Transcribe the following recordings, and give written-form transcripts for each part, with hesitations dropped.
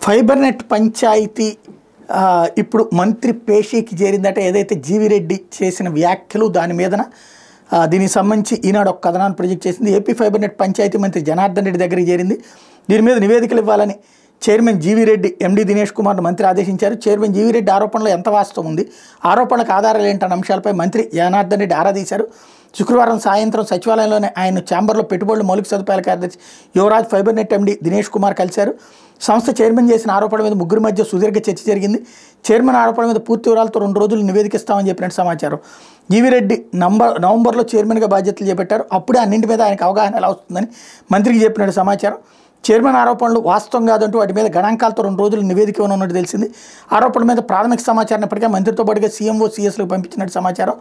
Fibre net panchayat ఇప్పుడు మంత్రి పేషీకి చేరిందట. ఏదైతే జీవిరెడ్డి చేసిన వ్యాఖ్యలు దాని మీదన దీనికి సంబంధించి ఈనాడు ఒక కథనాన్ని ప్రొజెక్ట్ చేసింది. ఏపీ ఫైబర్ నెట్ పంచాయతీ మంత్రి జనార్దన్ రెడ్డి దగ్గరికి చేరింది. దీని మీద నివేదికలు ఇవ్వాలని చైర్మన్ జీవిరెడ్డి ఎండి దినేష్ కుమార్ను మంత్రి ఆదేశించారు. చైర్మన్ జీవిరెడ్డి ఆరోపణలో ఎంత వాస్తవం ఉంది, ఆరోపణలకు ఆధారాలు ఏంటన్న అంశాలపై మంత్రి జనార్దన్ రెడ్డి ఆరా తీశారు. శుక్రవారం సాయంత్రం సచివాలయంలోనే ఆయన ఛాంబర్లో పెట్టుబడులు మౌలిక సదుపాయాల కార్యదర్శి యువరాజ్, ఫైబర్ నెట్ ఎండి దినేష్ కుమార్ కలిశారు. సంస్థ చైర్మన్ చేసిన ఆరోపణల మీద ముగ్గురి మధ్య సుదీర్ఘ చర్చ జరిగింది. చైర్మన్ ఆరోపణల మీద పూర్తి వివరాలతో 2 రోజులు నివేదికిస్తామని చెప్పినట్టు సమాచారం. జీవిరెడ్డి నవంబర్లో చైర్మన్గా బాధ్యతలు చేపట్టారు. అప్పుడే అన్నింటి మీద ఆయనకు అవగాహన ఎలా వస్తుందని మంత్రికి చెప్పినట్టు సమాచారం. చైర్మన్ ఆరోపణలు వాస్తవం కాదంటూ వాటి మీద గణాంకాలతో 2 రోజులు నివేదిక ఇవ్వనున్నట్టు తెలిసింది. ఆరోపణల మీద ప్రాథమిక సమాచారం ఇప్పటికే మంత్రితో పాటుగా సీఎంఓ సీఎస్లకు పంపించినట్టు సమాచారం.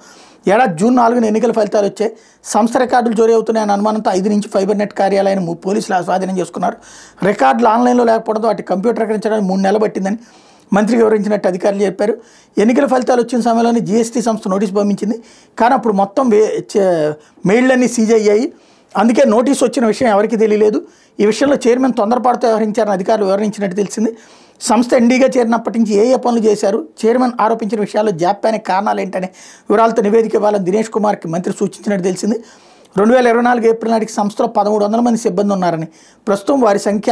ఏడాది జూన్ 4న ఎన్నికల ఫలితాలు వచ్చాయి. సంస్థ రికార్డులు చోరీ అవుతున్నాయన్న అనుమానంతో 5 నుంచి ఫైబర్ నెట్ కార్యాలయాన్ని పోలీసులు స్వాధీనం చేసుకున్నారు. రికార్డులు ఆన్లైన్లో లేకపోవడంతో వాటి కంప్యూటరీకరించడానికి 3 నెలలు పట్టిందని మంత్రికి వివరించినట్టు అధికారులు చెప్పారు. ఎన్నికల ఫలితాలు వచ్చిన సమయంలోనే జీఎస్టీ సంస్థ నోటీసు పంపించింది. కానీ అప్పుడు మొత్తం మెయిళ్ళన్నీ సీజ్ అయ్యాయి. అందుకే నోటీసు వచ్చిన విషయం ఎవరికీ తెలియలేదు. ఈ విషయంలో చైర్మన్ తొందరపాటుతో వ్యవహరించారని అధికారులు వివరించినట్టు తెలిసింది. సంస్థ ఎండీగా చేరినప్పటి నుంచి ఏ పనులు చేశారు, చైర్మన్ ఆరోపించిన విషయాల్లో జాప్యానికి కారణాలు ఏంటనే వివరాలతో నివేదిక ఇవ్వాలని దినేష్ కుమార్కి మంత్రి సూచించినట్టు తెలిసింది. 2024 ఏప్రిల్ నాటికి సంస్థలో 1300 మంది సిబ్బంది ఉన్నారని, ప్రస్తుతం వారి సంఖ్య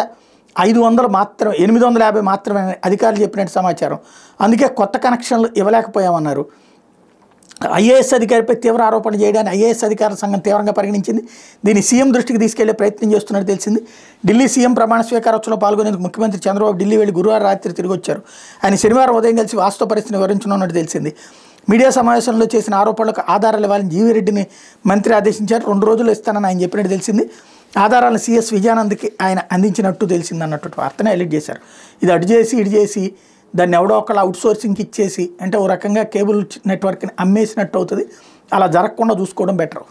850 మాత్రమే అధికారులు చెప్పినట్టు సమాచారం. అందుకే కొత్త కనెక్షన్లు ఇవ్వలేకపోయామన్నారు. ఐఏఎస్ అధికారిపై తీవ్ర ఆరోపణ చేయడాన్ని ఐఏఎస్ అధికారుల సంఘం తీవ్రంగా పరిగణించింది. దీన్ని సీఎం దృష్టికి తీసుకెళ్లే ప్రయత్నం చేస్తున్నట్టు తెలిసింది. ఢిల్లీ సీఎం ప్రమాణ స్వీకారోత్సవంలో పాల్గొనేందుకు ముఖ్యమంత్రి చంద్రబాబు ఢిల్లీ వెళ్లి గురువారం రాత్రి తిరిగి వచ్చారు. ఆయన శనివారం ఉదయం కలిసి వాస్తవ పరిస్థితిని వివరించనున్నట్టు తెలిసింది. మీడియా సమావేశంలో చేసిన ఆరోపణలకు ఆధారాలు ఇవ్వాలని జీవిరెడ్డిని మంత్రి ఆదేశించారు. 2 రోజులు ఇస్తానని ఆయన చెప్పినట్టు తెలిసింది. ఆధారాలను సీఎస్ విజయానంద్కి ఆయన అందించినట్టు తెలిసింది అన్నట్టు వార్తనే హైలైట్ చేశారు. ఇది అటు చేసి ఇటు చేసి దాన్ని ఎవడో ఒకళ్ళు అవుట్సోర్సింగ్కి ఇచ్చేసి అంటే ఓ రకంగా కేబుల్ నెట్వర్క్ని అమ్మేసినట్టు అవుతుంది. అలా జరగకుండా చూసుకోవడం బెటర్.